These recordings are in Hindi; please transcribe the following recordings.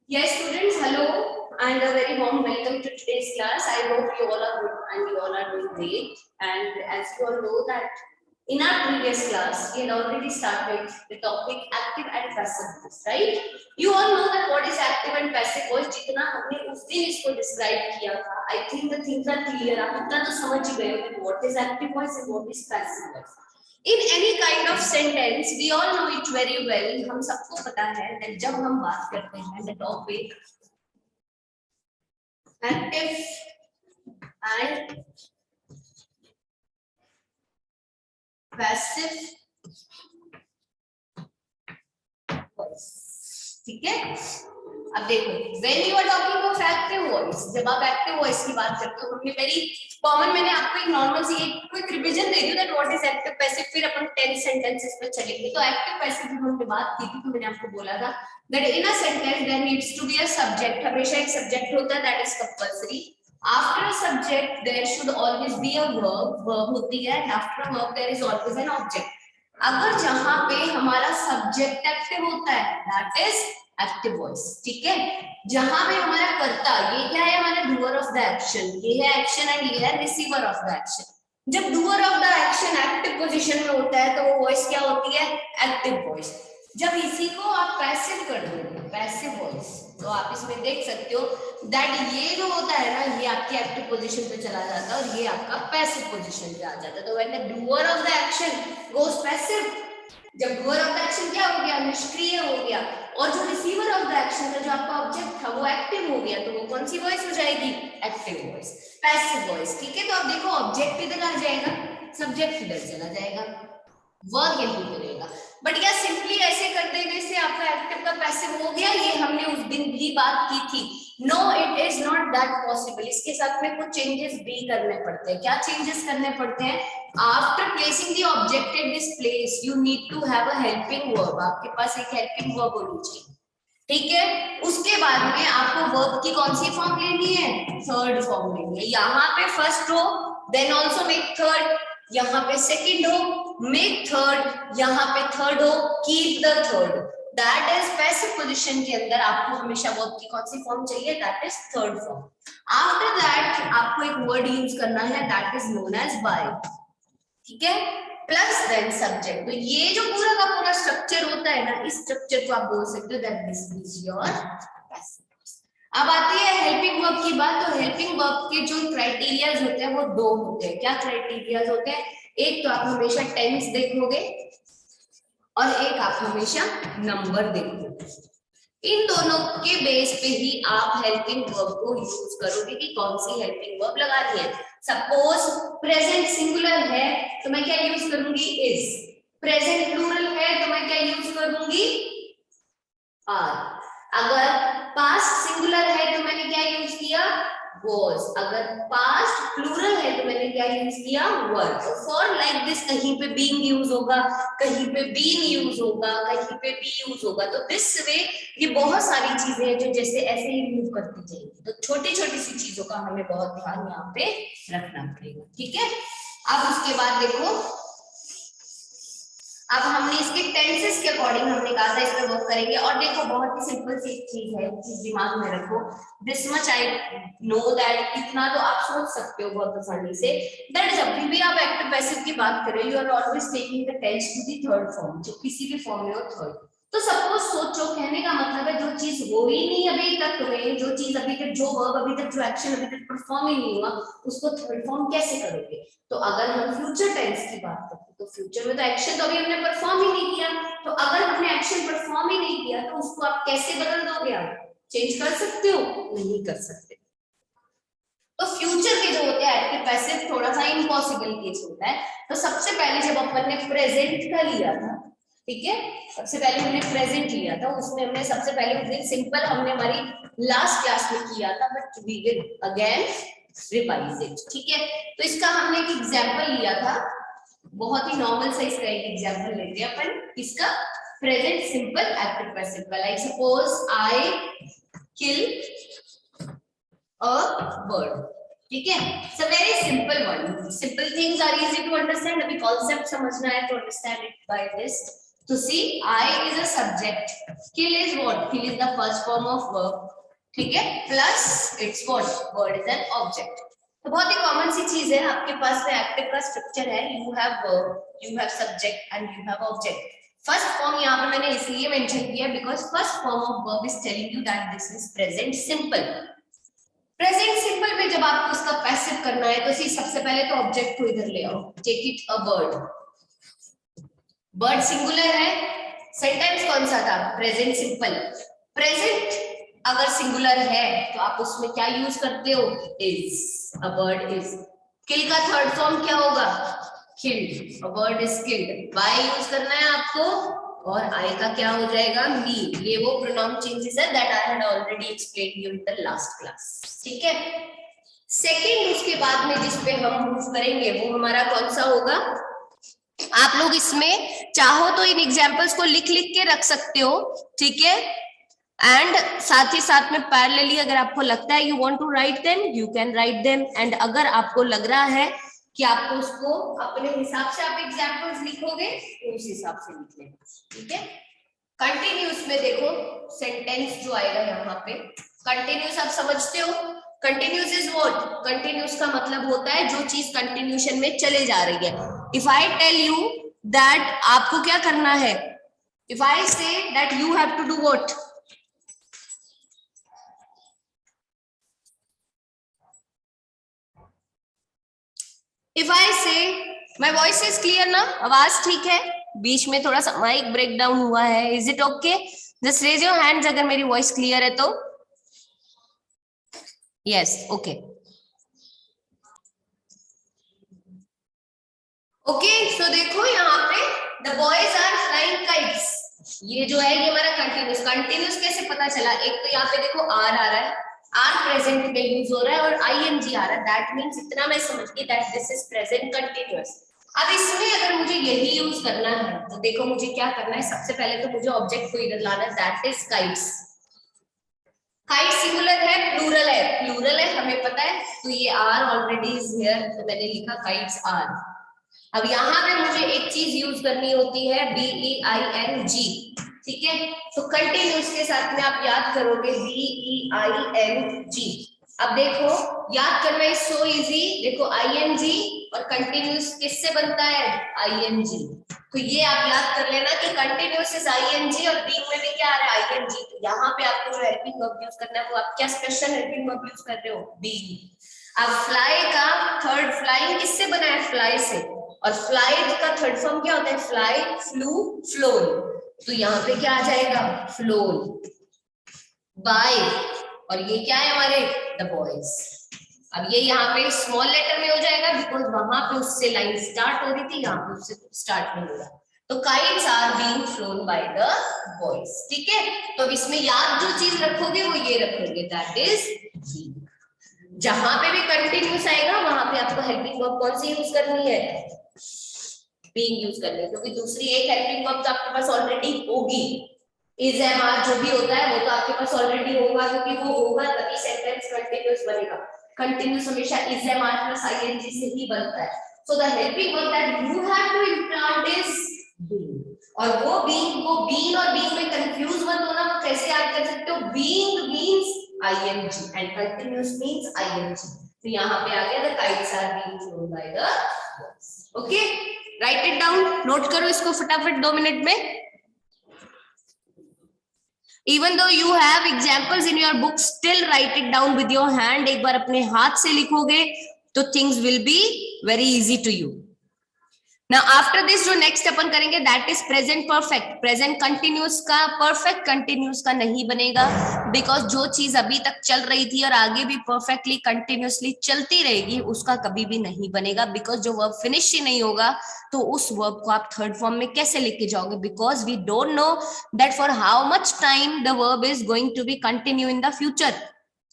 Yes, students, hello and a very warm welcome to today's class. I hope you all are good and you all are doing great. And as you all know that in our previous class, we had already started the topic active and passive voice, right? You all know that what is active and passive voice. जितना हमने उस दिन इसको describe किया था, I think the things are clear. आप इतना तो समझ ही गए हो what is active voice and what is passive voice. In any kind of sentence, we all know it very well. हम सबको पता है that जब हम बात करते हैं the topic active and passive voice, ठीक है? अब देखो, when you are talking of active voice, जब आप active voice की बात करते हो, हमने very common, मैंने आपको एक नॉर्मल सी एक quick revision they the that what is active passive, फिर अपन 10 sentences पे चलेंगे. तो active passive जब हमने बात की थी तो मैंने आपको बोला था that in a sentence there needs to be a subject. हमेशा एक subject होता है, that is compulsory. After a subject there should always be a verb होती है, and after a verb there is always an object. अगर जहां पे हमारा सब्जेक्ट एक्टिव होता है दैट इज एक्टिव वॉइस, ठीक है? जहां पे हमारा कर्ता, ये क्या है, हमारा डूअर ऑफ द एक्शन, ये है एक्शन एंड ये है रिसीवर ऑफ द एक्शन. जब doer of the action active position में होता है तो वो वॉइस क्या होती है, एक्टिव वॉइस. जब इसी को आप पैसिव कर दोगे, पैसिव वॉइस, तो आप इसमें देख सकते हो दैट ये जो होता है ना, ये आपकी एक्टिव पोजीशन पे चला जाता है और ये आपका पैसिव पोजीशन पे आ जाता है. तो when the doer of the action goes passive, जब डूअर ऑफ द एक्शन क्या हो गया, निष्क्रिय हो गया, और जो रिसीवर ऑफ द एक्शन का जो आपका ऑब्जेक्ट था वो एक्टिव हो गया, तो वो कौन सी वॉइस हो जाएगी, एक्टिव वॉइस, पैसिव वॉइस, ठीक है? तो अब देखो ऑब्जेक्ट इधर आ जाएगा, सब्जेक्ट इधर चला जाएगा, वर्ब यहीं पे रहेगा. बट क्या सिंपली ऐसे कर देने से आपका एक्टिव का पैसिव हो गया? ये हमने उस दिन भी बात की थी. No, it is not that possible. इसके साथ में कुछ चेंजेस भी करने पड़ते हैं. क्या चेंजेस करने पड़ते हैं? After placing the object at this place you need to have a helping verb. आपके पास एक हेल्पिंग वर्ब होनी चाहिए, ठीक है? उसके बाद में आपको वर्ब की कौन सी फॉर्म लेनी है, थर्ड फॉर्म लेनी है. यहाँ पे फर्स्ट हो, देन ऑल्सो मेक थर्ड, यहाँ पे सेकंड हो, मेक थर्ड, यहाँ पे थर्ड हो, keep the third. That is passive position के अंदर आपको हमेशा वर्ब की कौन सी फॉर्म चाहिए, that is third form. After that आपको एक वर्ड यूज करना है, दैट इज नोन एज बाय, ठीक है? Plus then subject. तो ये जो पूरा का पूरा स्ट्रक्चर होता है ना, इस स्ट्रक्चर को आप बोल सकते हो that this is your passive. अब आती है हेल्पिंग वर्ब की बात. तो हेल्पिंग वर्ब के जो क्राइटेरियाज होते हैं वो दो होते हैं. क्या क्राइटेरियाज होते हैं? एक तो आप हमेशा टेंस देखोगे और एक आप हमेशा नंबर देखोगे. इन दोनों के बेस पे ही आप हेल्पिंग वर्ब को यूज करोगे कि कौन सी हेल्पिंग वर्ब लगानी है. सपोज प्रेजेंट सिंगुलर है तो मैं क्या यूज करूंगी, इज. प्रेजेंट प्लूरल है तो मैं क्या यूज करूंगी, आर. अगर पास्ट सिंगुलर है तो मैंने क्या यूज किया, was. अगर पास्ट प्लूरल है तो मैंने क्या यूज किया, were. तो फॉर लाइक दिस कहीं पे being यूज होगा, कहीं पे being यूज होगा, कहीं पे be यूज होगा. तो दिस वे ये बहुत सारी चीजें हैं जो जैसे ऐसे ही मूव करती जाएंगी. तो छोटी छोटी सी चीजों का हमें बहुत ध्यान यहाँ पे रखना पड़ेगा, ठीक है? अब उसके बाद देखो, अब हमने इसके टेंसेस के अकॉर्डिंग हमने कहा था इस पे वर्क करेंगे. और देखो बहुत ही सिंपल सी एक चीज है, चीज दिमाग में रखो. This much I know that, इतना तो आप सोच सकते हो बहुत आसानी से, दैट जब भी आप एक्टिव पैसिव की बात करें you are always taking the tense to the third form. जो किसी भी फॉर्म में हो थर्ड. तो सपोज सोचो, कहने का मतलब है जो चीज हो ही नहीं अभी तक में, जो चीज अभी तक, जो वर्ब अभी तक, जो एक्शन अभी तक परफॉर्म ही नहीं हुआ, उसको थर्ड फॉर्म कैसे करोगे? तो अगर हम फ्यूचर टेंस की बात करते हैं तो फ्यूचर में तो एक्शन तो अभी हमने परफॉर्म ही नहीं किया. तो अगर हमने एक्शन परफॉर्म ही नहीं किया तो उसको आप कैसे बदल दोगे? आप चेंज कर सकते हो? नहीं कर सकते. तो फ्यूचर के जो होते हैं एक्टिव पैसिव थोड़ा सा इम्पॉसिबल केस होता है. तो सबसे पहले जब अपन ने प्रेजेंट का लिया था, ठीक है, सबसे पहले हमने प्रेजेंट लिया था, उसमें हमने सबसे पहले उस दिन सिंपल हमने हमारी लास्ट क्लास में किया था, but we will again revise it, ठीक है? तो इसका हमने एक एग्जांपल लिया था, बहुत ही नॉर्मल सा इसका एक एग्जांपल लेते हैं अपन. इसका प्रेजेंट सिंपल एक्टिव पैसिव का, like suppose I kill a bird, ठीक है? It's a very simple one. Simple things are easy to understand. अभी कॉन्सेप्ट समझना है तो अंडरस्टैंड इट बाय दिस. तो see I is a subject, kill is what, kill is the first form of verb, ठीक है, plus it's what, word is an object. तो बहुत ही कॉमन सी चीज है, आपके पास में एक्टिव का स्ट्रक्चर है, you have verb, you have subject and you have object. First form यहाँ पे मैंने इसलिए मेंशन किया because first form of verb is telling you that this is present simple. Present simple में जब आपको इसका पैसिव करना है तो सी सबसे पहले तो ऑब्जेक्ट को इधर ले आओ, take it a bird, bird singular है, सेंटेंस कौन सा था, प्रेजेंट सिंपल। प्रेजेंट अगर सिंगुलर है तो आप उसमें क्या यूज करते हो, is, a bird is. Kill का थर्ड फॉर्म क्या होगा, killed, a bird is killed, by use करना है आपको, और आई का क्या हो जाएगा, मी। ये वो प्रोनाउन चेंजेस है that I had already explained you in the last class, ठीक है। सेकंड उसके बाद में जिस पे हम मूव करेंगे वो हमारा कौन सा होगा, आप लोग इसमें चाहो तो इन एग्जांपल्स को लिख लिख के रख सकते हो, ठीक है, एंड साथ ही साथ में पैरेलली अगर आपको लगता है you want to write them you can write them, and अगर आपको लग रहा है कि आपको उसको अपने हिसाब से आप एग्जांपल्स लिखोगे तो उस हिसाब से लिख लेना, ठीक है। कंटिन्यूस में देखो सेंटेंस जो आएगा यहाँ पे, कंटिन्यूस आप समझते हो, कंटिन्यूस इज व्हाट, कंटिन्यूस का मतलब होता है जो चीज कंटिन्यूशन में चले जा रही है। If I tell you that आपको क्या करना है, if I say that you have to do what, if I say, my voice is clear ना, आवाज ठीक है, बीच में थोड़ा सा माइक ब्रेक डाउन हुआ है, is it okay, just raise your hands अगर मेरी वॉइस क्लियर है तो, यस ओके ओके। सो देखो यहाँ पे the boys are flying kites, ये जो है ये हमारा कंटिन्यूस, कंटिन्यूस कैसे पता चला, एक तो यहाँ पे देखो आर आ रहा है, आर प्रेजेंट में यूज हो रहा है, और आईएनजी आ रहा है, दैट मींस इतना मैं समझ गई that this is present continuous. अब इसमें अगर मुझे यही यूज करना है तो देखो मुझे क्या करना है, सबसे पहले तो मुझे ऑब्जेक्ट को इधर लाना है, दैट इज काइट्स। काइट सिंगुलर है, प्लूरल है, प्लूरल है हमें पता है, तो ये आर ऑलरेडी इज हियर, तो मैंने लिखा काइट्स आर। अब यहाँ पे मुझे एक चीज यूज करनी होती है, BEING, ठीक है, तो कंटिन्यूस के साथ में आप याद करोगे BEING। अब देखो याद करना है सो इजी, देखो ING और कंटिन्यूस किससे बनता है, ING, तो ये आप याद कर लेना कि कंटिन्यूस इज ING और बीइंग में भी क्या आ रहा है, ING। तो यहाँ पे आपको जो हेल्पिंग वर्ब यूज करना है वो आप क्या स्पेशल हेल्पिंग वर्ब यूज कर रहे हो, बीइंग। अब फ्लाई का थर्ड, फ्लाइंग किससे बना है, फ्लाई से, और फ्लाइट का थर्ड फॉर्म क्या होता है, फ्लाई, फ्लू, फ्लोन, तो यहाँ पे क्या आ जाएगा, फ्लोन बाय, और ये क्या है हमारे, द बॉयज। अब ये यहाँ पे स्मॉल लेटर में हो जाएगा बिकॉज वहां पे उससे लाइन स्टार्ट हो रही थी, यहाँ पे उससे स्टार्ट नहीं हो रहा, तो kites are being flown by the boys, ठीक है। तो इसमें याद जो चीज रखोगे वो ये रखोगे, दैट इज बीइंग। जहां पे भी कंटिन्यूस आएगा वहां पे आपको हेल्पिंग वर्ब कौन सी यूज करनी है, बीइंग यूज करनी है, क्योंकि दूसरी एक हेल्पिंग वर्ब तो आपके पास ऑलरेडी होगी, इज एम आर जो भी होता है वो तो आपके पास ऑलरेडी होगा, क्योंकि वो होगा तभी सेंटेंस कंटिन्यूअस बनेगा, कंटिन्यूअस हमेशा is am are plus ING से ही बनता है। So the helping verb that you have to implant is being, और वो बीइंग और बीइंग में कंफ्यूज मत होना, वो कैसे याद कर सकते हो, being means ING and continuous means ING, तो यहाँ पे आ गया the kites are being flown by the boys, okay. Write it down, note करो इसको फटाफट 2 मिनट में। Even though you have examples in your book, still write it down with your hand. एक बार अपने हाथ से लिखोगे तो things will be very easy to you. Now after this जो next अपन करेंगे that is present perfect. Present continuous का perfect continuous का नहीं बनेगा because जो चीज अभी तक चल रही थी और आगे भी perfectly continuously चलती रहेगी उसका कभी भी नहीं बनेगा, because जो verb finish ही नहीं होगा तो उस verb को आप third form में कैसे लेके जाओगे, because we don't know that for how much time the verb is going to be continue in the future.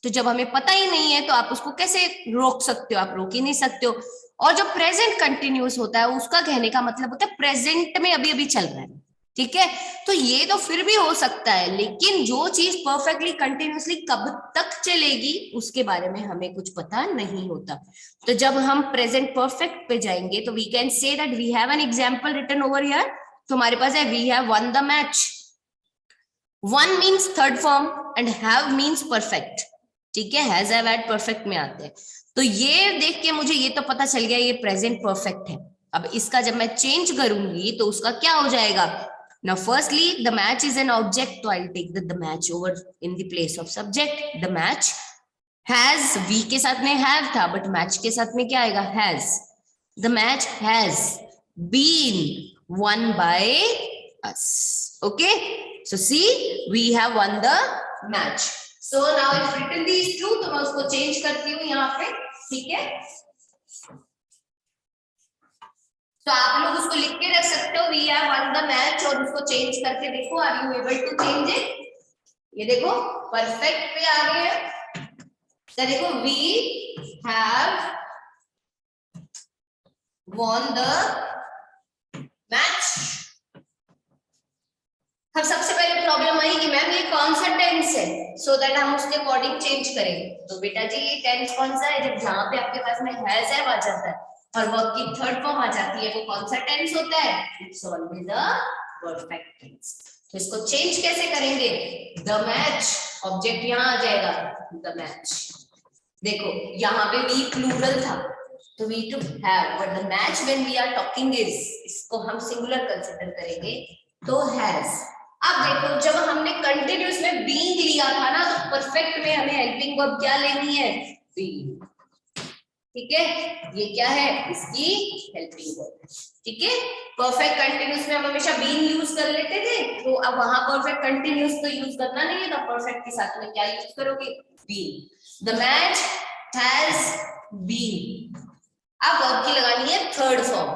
तो जब हमें पता ही नहीं है तो आप उसको कैसे रोक सकते हो, आप रोक ही नहीं सकते हो। और जो प्रेजेंट कंटिन्यूस होता है उसका कहने का मतलब होता है प्रेजेंट में अभी अभी चल रहा है, ठीक है, तो ये तो फिर भी हो सकता है, लेकिन जो चीज परफेक्टली कंटिन्यूसली कब तक चलेगी उसके बारे में हमें कुछ पता नहीं होता। तो जब हम प्रेजेंट परफेक्ट पे जाएंगे तो we can say that we have an example written over here, तो हमारे पास है we have won the match. Won means third form and have means perfect, ठीक है, हैज हैव हैड परफेक्ट में आते हैं। तो ये देख के मुझे ये तो पता चल गया ये प्रेजेंट परफेक्ट है। अब इसका जब मैं चेंज करूंगी तो उसका क्या हो जाएगा? Now firstly the match is an object, so I'll take the match over in the place of subject. The match has, we के साथ में have था, but match के साथ में क्या आएगा? Has. The match has been won by us. Okay, so see we have won the match. So now I've written these two, तो मैं उसको change करती हूँ यहाँ पे, ठीक है? तो आप लोग उसको लिख के रख सकते हो, we have won the match, और उसको चेंज करके देखो, are you able to change it? ये देखो परफेक्ट पे आ गए हैं, तो देखो we have won the match. अब सबसे पहले प्रॉब्लम आई कि मैम ये कौन सा टेंस है, सो दैट हम उसके अकॉर्डिंग चेंज करेंगे। तो बेटा जी ये टेंस कौन सा है? जब जहां पे आपके पास में हैज है आ जाता है और वर्ब की थर्ड फॉर्म आ जाती है, वो कौन सा टेंस होता है? It's always a perfect tense. तो इसको चेंज कैसे करेंगे? द मैच, ऑब्जेक्ट यहां आ जाएगा द मैच। देखो यहाँ पे वी प्लूरल था तो we to have, but the match when we are talking is, इसको हम सिंगुलर कंसीडर करेंगे तो हैज। अब देखो जब हमने कंटिन्यूअस में बीइंग लिया था ना, तो परफेक्ट में हमें हेल्पिंग वर्ब क्या लेनी है? बीइंग, ठीक है, ये क्या है? इसकी हेल्पिंग वर्ब, ठीक है। परफेक्ट कंटिन्यूअस में हम हमेशा बीइंग यूज कर लेते थे, तो अब वहां परफेक्ट कंटिन्यूअस तो यूज करना नहीं है, तो परफेक्ट के साथ में क्या यूज करोगे? Being. The match has been. अब वर्ब की लगानी है थर्ड फॉर्म।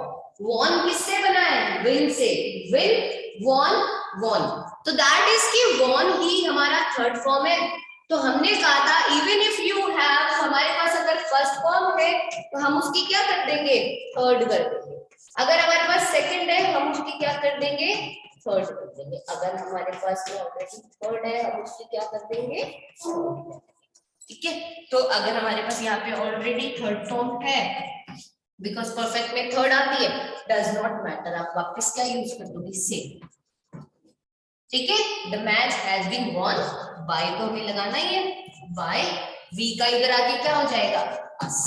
वॉन किससे बना है? विन से। विन, वॉन, वॉन, तो दैट इज कि वॉन ही हमारा थर्ड फॉर्म है। तो हमने कहा था इवन इफ यू हैव, हमारे पास अगर फर्स्ट फॉर्म है तो हम उसकी क्या कर देंगे? थर्ड कर देंगे। अगर हमारे पास सेकंड है हम उसकी क्या कर देंगे? थर्ड कर देंगे। अगर हमारे पास ऑलरेडी थर्ड है हम उसकी क्या कर देंगे? ठीक है। तो अगर हमारे पास यहाँ पे ऑलरेडी थर्ड फॉर्म है, बिकॉज परफेक्ट में थर्ड आती है, डज नॉट मैटर, आप वापस क्या यूज कर दोगे? सेम, ठीक है। The match has been won by, तो हमें लगाना ही है बाय। वी का इधर आके क्या हो जाएगा? अस,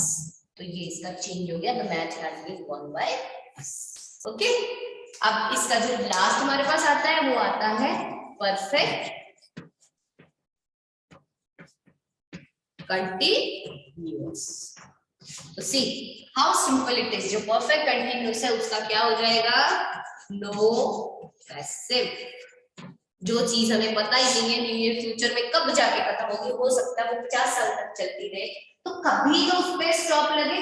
तो ये इसका चेंज हो गया, the match has been won by us. Okay, अब इसका जो लास्ट हमारे पास आता है वो आता है परफेक्ट कंटिन्यूअस। तो see how simple it is. जो परफेक्ट कंटिन्यूअस है उसका क्या हो जाएगा? No passive. जो चीज हमें पता ही नहीं है नियर फ्यूचर में कब जाके खत्म होगी, हो सकता है वो 50 साल तक चलती रहे, तो कभी तो उस पे स्टॉप लगे।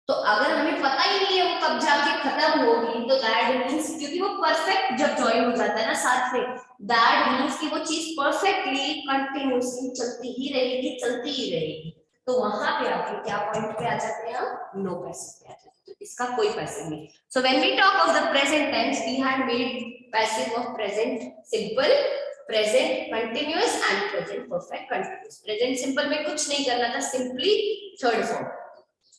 तो अगर हमें पता ही नहीं है वो कब जाके खत्म होगी, तो दैट मींस, क्योंकि वो परफेक्ट जब ज्वाइन हो जाता है ना साथ में, दैट मींस कि वो चीज परफेक्टली कंटिन्यूअसली चलती ही रहेगी, चलती ही रहेगी। तो वहां पे आके क्या पॉइंट पे आ जाते हैं हम? नो पैसिव पे आ जाते हैं। तो इसका कोई पैसिव नहीं। So when we talk of the present tense, we had made passive of present simple, present continuous and present perfect continuous. Present simple में कुछ नहीं करना था, सिंपली थर्ड फॉर्म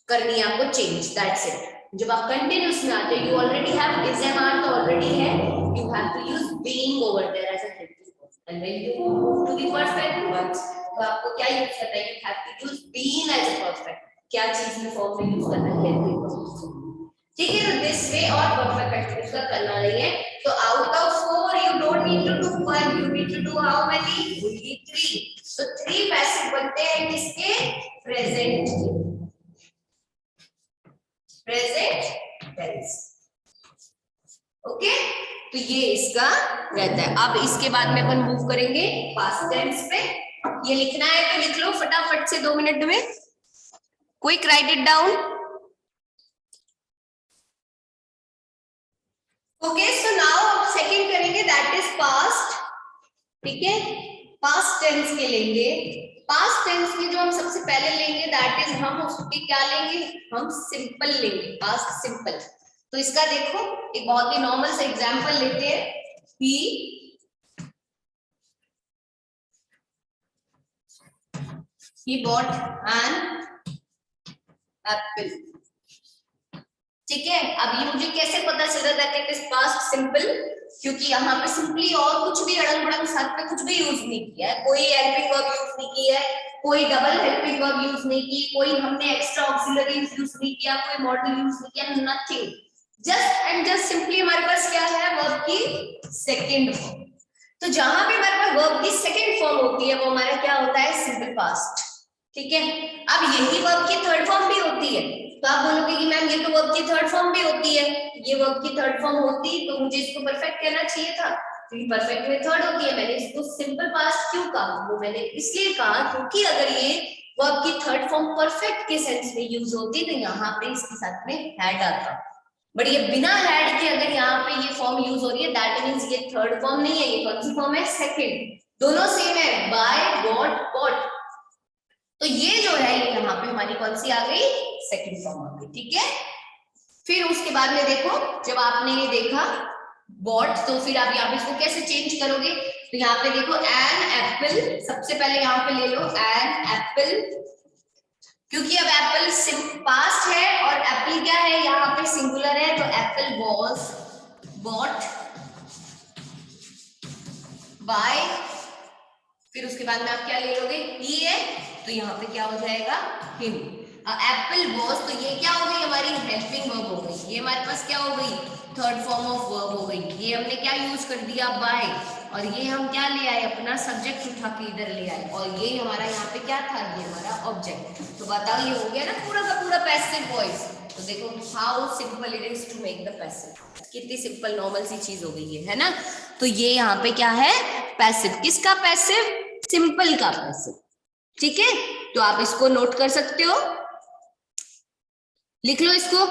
करनी है आपको चेंज, दैट्स इट। जब आप कंटिन्यूअस में आते हो, you already have is am are तो ऑलरेडी है, you have to use being over there as a helping verb. And when you move to the perfect verbs, तो आपको क्या यूज करना है? You have to use being as a perfect. क्या चीज में फॉर्म में यूज करना है? हेल्पिंग वर्ब, ठीक है। तो दिस वे और परफेक्ट कंटिन्यूअस का करना नहीं है। तो out of 4 you don't need to do 1, you need to do how many? Only 3। तो 3 पैसिव बनते हैं किसके? प्रेजेंट के, प्रेजेंट टेंस। ओके, तो ये इसका रहता है। अब इसके बाद में अपन मूव करेंगे पास्ट टेंस पे। ये लिखना है तो लिख लो फटाफट से 2 मिनट में, quick right it down. Okay, so now अब सेकंड करेंगे, दैट इज पास्ट, ठीक है। पास्ट टेंस के लेंगे। पास्ट टेंस में जो हम सबसे पहले लेंगे दैट इज, हम उसकी क्या लेंगे? हम सिंपल लेंगे, पास्ट सिंपल। तो इसका देखो एक बहुत ही नॉर्मल से एग्जांपल लेते हैं। he bought an apple, ठीक है, अब ये मुझे कैसे पता चला that it is past simple, क्योंकि यहाँ पे सिंपली और कुछ भी अड़ंग बड़ंग साथ में कुछ भी यूज नहीं किया है, कोई हेल्पिंग वर्ब यूज नहीं की है, कोई डबल हेल्पिंग वर्ब यूज नहीं की, कोई हमने एक्स्ट्रा ऑक्सिलरी यूज नहीं किया, कोई मॉडल यूज नहीं किया, nothing, just and just simply हमारे पास क्या है, वर्ब की सेकंड फॉर्म। तो जहां पे हमारे पास वर्ब की सेकंड फॉर्म होती है वो हमारा क्या होता है, सिंपल पास्ट। ठीक है, अब यही वर्ब की थर्ड फॉर्म भी होती है, तो आप बोलोगे कि मैम ये तो वर्ब की थर्ड फॉर्म भी होती है, ये वर्ब की थर्ड फॉर्म होती तो मुझे इसको परफेक्ट कहना चाहिए था, क्योंकि परफेक्ट में थर्ड होती है, मैंने इसको सिंपल पास्ट क्यों कहा, वो मैंने इसलिए कहा क्योंकि अगर ये वर्ब की थर्ड फॉर्म परफेक्ट के सेंस में यूज होती तो यहाँ पे इसके साथ में हैड आता, बट ये बिना हैड के अगर यहाँ पे ये फॉर्म यूज हो रही है दैट मींस ये थर्ड फॉर्म नहीं है, ये कौन सी फॉर्म है, सेकंड, दोनों सेम है, बाय गॉट गॉट, तो ये जो है ये यहाँ पे हमारी कौन सी आ गई, सेकंड फॉर्म आ गई। ठीक है, फिर उसके बाद में देखो जब आपने ये देखा बॉट, तो फिर आप यहाँ पे इसको कैसे चेंज करोगे, तो यहाँ पे देखो एन एप्पल, सबसे पहले यहाँ पे ले लो एन एप्पल, क्योंकि अब एप्पल पास्ट है और एप्पल क्या है यहाँ पे सिंगुलर है, तो एप्पल वाज बॉट बाय, फिर उसके बाद में आप क्या ले लोगे, ही है, तो यहाँ पे क्या हो जाएगा, हिम। एप्पल वाज, तो ये क्या हो गई हमारी हेल्पिंग वर्ब हो गई, ये हमारे पास क्या हो गई, थर्ड फॉर्म ऑफ वर्ब हो गई, ये हमने क्या यूज कर दिया, बाय, और ये हम क्या ले आए, अपना सब्जेक्ट उठा के इधर ले आए, और ये हमारा यहाँ पे क्या था, ये हमारा ऑब्जेक्ट, तो बताओ ये हो गया ना पूरा का पूरा पैसिव वॉइस। तो देखो how simple it is to make the passive, कितनी सिंपल नॉर्मल सी चीज हो गई है ना। तो ये यहाँ पे क्या है, पैसिव, किसका पैसिव, सिंपल का पैसिव। ठीक है, तो आप इसको नोट कर सकते हो, लिख लो इसको।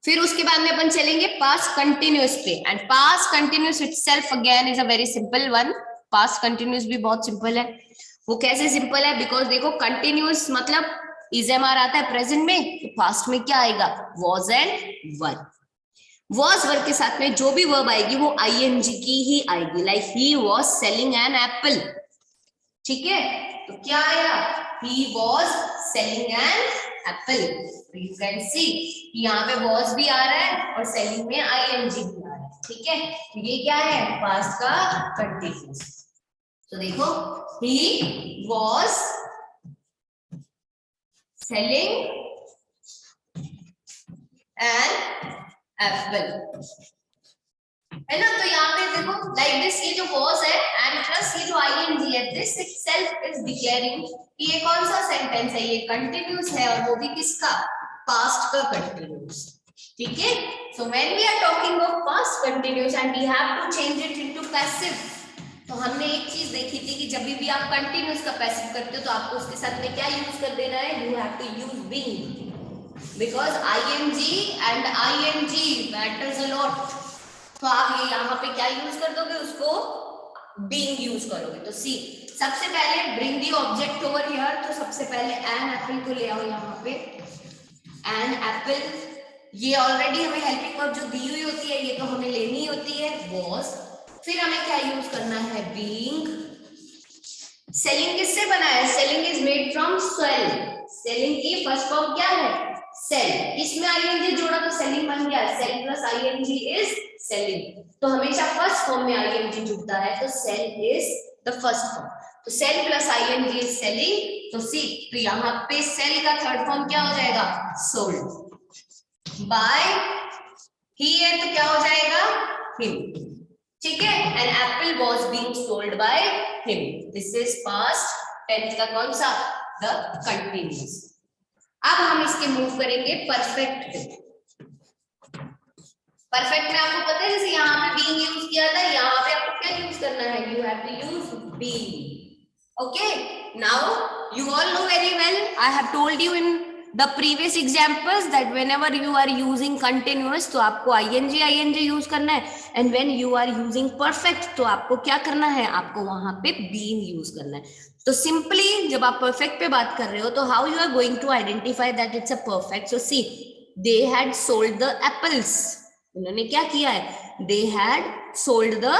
फिर उसके बाद में अपन चलेंगे पास्ट कंटिन्यूअस पे, and past continuous itself again is a very simple one, past continuous भी बहुत सिंपल है। वो कैसे सिंपल है, बिकॉज देखो कंटिन्यूअस मतलब इजएमआर आता है प्रेजेंट में, तो पास्ट में क्या आएगा, was and were, was verb के साथ में जो भी वर्ब आएगी वो आईएनजी की ही आएगी, like he was selling an apple. ठीक है, तो क्या आया, he was selling an apple, you can सी यहाँ पे वॉज भी आ रहा है और सेलिंग में आईएनजी भी आ रहा है। ठीक है, तो ये क्या है, पास्ट का कंटिन्यूअस। तो देखो he was selling an apple, है ना। तो यहाँ पे देखो लाइक दिस, ये जो वॉज है एंड प्लस ये जो आईएनजी है, दिस इटसेल्फ इज डिक्लेयरिंग कि ये कौन सा सेंटेंस है, ये कंटिन्यूअस है, और वो भी किसका, पास्ट का कंटिन्यूअस। ठीक है, so when we are talking of past continuous and we have to change it into passive, तो हमने एक चीज देखी थी कि जब भी आप कंटिन्यूअस का पैसिव करते हो तो आपको उसके साथ में क्या यूज कर देना है, you have to use being, because ING and ING matters a lot, तो आप ये यहाँ पे क्या यूज कर दोगे, उसको बीइंग यूज करोगे। तो सी सबसे पहले bring the object over here, तो सबसे पहले एन एप्पल को ले आओ यहाँ पे, एन एप्पल, ये ऑलरेडी हमें हेल्पिंग वर्ब जो दी हुई होती है ये तो हमें लेनी होती है, वॉज, फिर हमें क्या यूज करना है, बीइंग। सेलिंग किससे बना है, selling is made from sell, selling की फर्स्ट फॉर्म क्या है, सेल, इसमें आईएनजी जोड़ा तो सेलिंग बन गया, sell plus ING is selling, तो हमेशा फर्स्ट फॉर्म में आईएनजी जुड़ता है, तो sell is the first form, तो sell plus ING is selling, तो सी, तो यहाँ पे सेल का थर्ड फॉर्म क्या हो जाएगा, सोल्ड बाय, ही है तो क्या हो जाएगा, हिम। ठीक है, an apple was being sold by him, this is past tense का कौन सा, द कंटिन्यूअस। अब हम इसके मूव करेंगे परफेक्ट पे। परफेक्ट में आपको पता है जैसे यहाँ पे बीइंग यूज किया था, यहाँ पे आपको क्या यूज करना है, you have to use being. Okay, now you all know very well, I have told you in the previous examples that whenever you are using continuous तो आपको ing यूज करना है, and when you are using perfect तो आपको क्या करना है, आपको वहां पे being यूज करना है। तो सिंपली जब आप परफेक्ट पे बात कर रहे हो तो how you are going to identify that it's a perfect, so see they had sold the apples, उन्होंने क्या किया है, they had sold the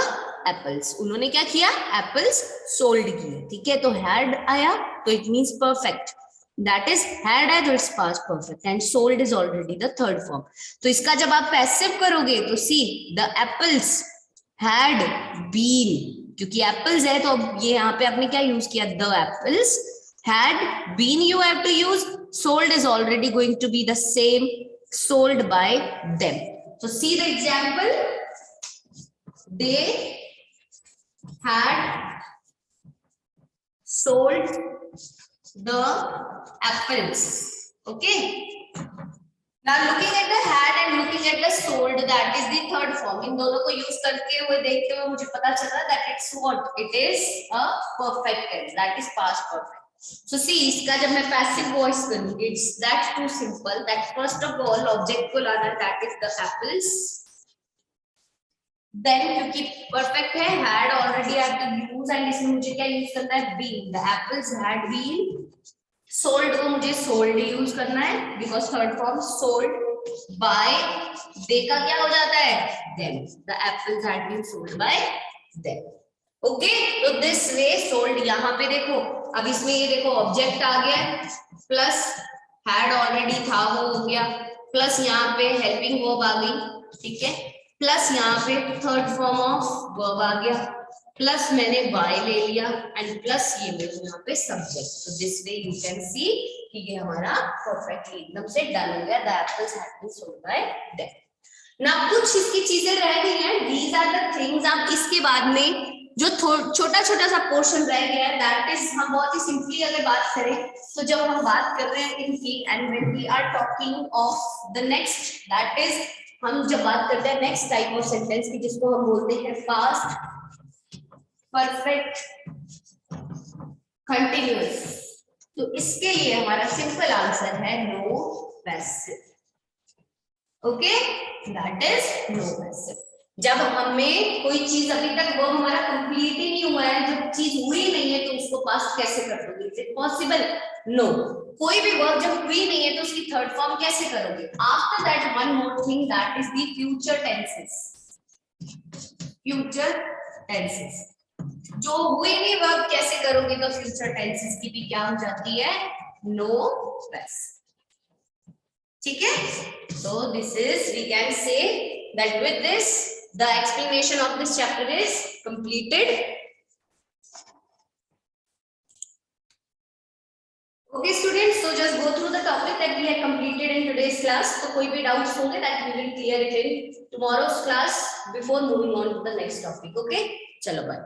apples, उन्होंने क्या किया, एप्पल्स सोल्ड किए। ठीक है, तो हैड आया तो it means perfect, that is had है तो it's past perfect and sold is already the third form. तो इसका जब आप passive करोगे तो see the apples had been, क्योंकि apples है तो अब ये यहाँ पे आपने क्या यूज किया, the apples had been you have to use, sold is already going to be the same, sold by them. So see the example, they had sold the apples. Okay, now looking at the had and looking at the sold, that is the third form. इन दोनों को यूज करते हुए देखते हुए मुझे पता चला that it's what, it is a perfect tense, that is past perfect. So see, इसका जब मैं passive voice करूँगी, it's that too simple that first of all object को लाना, that is the apples. Then क्योंकि perfect है, had already I have to use and इसमें मुझे क्या यूज करना है, been, the apples had been. sold को मुझे sold यूज करना है because third form sold by, they का क्या हो जाता है, them, the apples had been sold by them. Okay, तो दिस वे सोल्ड, यहाँ पे देखो अब इसमें ये देखो ऑब्जेक्ट आ गया प्लस हैड ऑलरेडी था वो हो गया, प्लस यहाँ पे हेल्पिंग वर्ब आ गई, ठीक है, प्लस यहाँ पे थर्ड फॉर्म ऑफ वर्ब आ गया, प्लस मैंने बाय ले लिया एंड प्लस ये मेरे यहाँ पे सब्जेक्ट. तो this way you can see कि ये हमारा परफेक्टली एकदम से डन हो गया, the apples had been sold by them. ना कुछ इसकी चीजें रह गई हैं, दीज आर द थिंग्स. अब इसके बाद में जो छोटा छोटा सा पोर्शन रह गया है, दैट इज, हम बहुत ही सिंपली अगर बात करें तो जब हम बात कर रहे हैं इनकी and when we are talking of the next, that is हम जब बात करते हैं नेक्स्ट टाइप ऑफ सेंटेंस की जिसको हम बोलते हैं पास्ट परफेक्ट कंटिन्यूअस, तो इसके लिए हमारा सिंपल आंसर है no passive. Okay, that is no passive. जब हमें कोई चीज अभी तक वो हमारा कंप्लीट ही नहीं हुआ है, जब चीज हुई नहीं है तो उसको पास्ट कैसे कर दोगे, इज इट पॉसिबल? नो. कोई भी वर्ब जब हुई नहीं है तो उसकी थर्ड फॉर्म कैसे करोगे? After that one more thing, that is the future tenses. Future tenses जो हुई नहीं वर्ब कैसे करोगे, तो फ्यूचर टेंसेस की भी क्या हो जाती है, नो पैसिव. ठीक है, so this is, we can say that with this the explanation of this chapter is completed. Okay students, so just go through the topic that we have completed in today's class. So कोई भी doubts होंगे that we will clear it in tomorrow's class before moving on to the next topic. Okay, चलो bye.